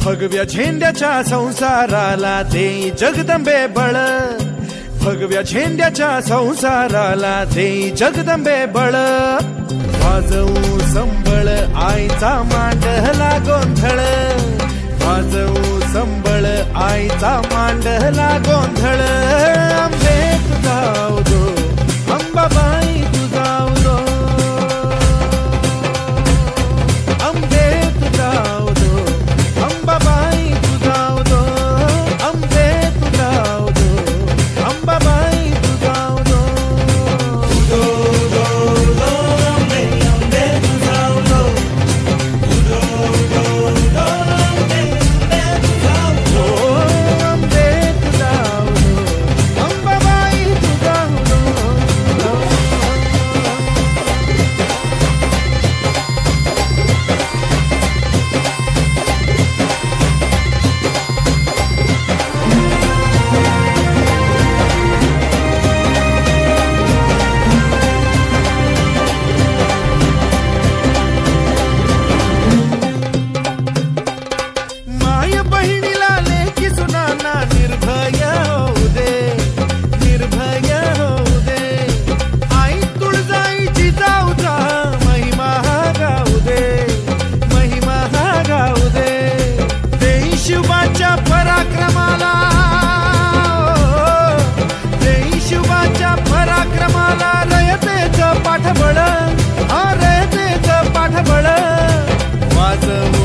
भगव्या झेंड्याच्या संसाराला देई जगदंबे बळ, भगव्या झेंड्याच्या संसाराला देई जगदंबे बळ. वाजवू संबळ आईचा मांडला गोंधळ, वाजवू संबळ आईचा मांडला गोंधळ. आंबे तुझा उदो अंबाबाई तुझा उदो, आंबे तुझा उदो अंबाबाई तुझा उदो, आंबे तुझा उदो अंबाबाई तुझा उदो. उदो उदो उदो आंबे आंबे तुझा उदो, उदो उदो उदो आंबे आंबे तुझा उदो, आंबे तुझा उदो अंबाबाई तुझा उदो. माय बहिणीला लेकी सुनाना निर्भय होऊ दे, निर्भय होऊ दे. आई तुळजाईची जाऊचा महिमा गाऊ दे, महिमा गाऊ दे. देई शिवाच्या पराक्रमाला, देई शिवाच्या पराक्रमाला रयतेचं पाठबळ, हा रयतेचं पाठबळ. वाजवू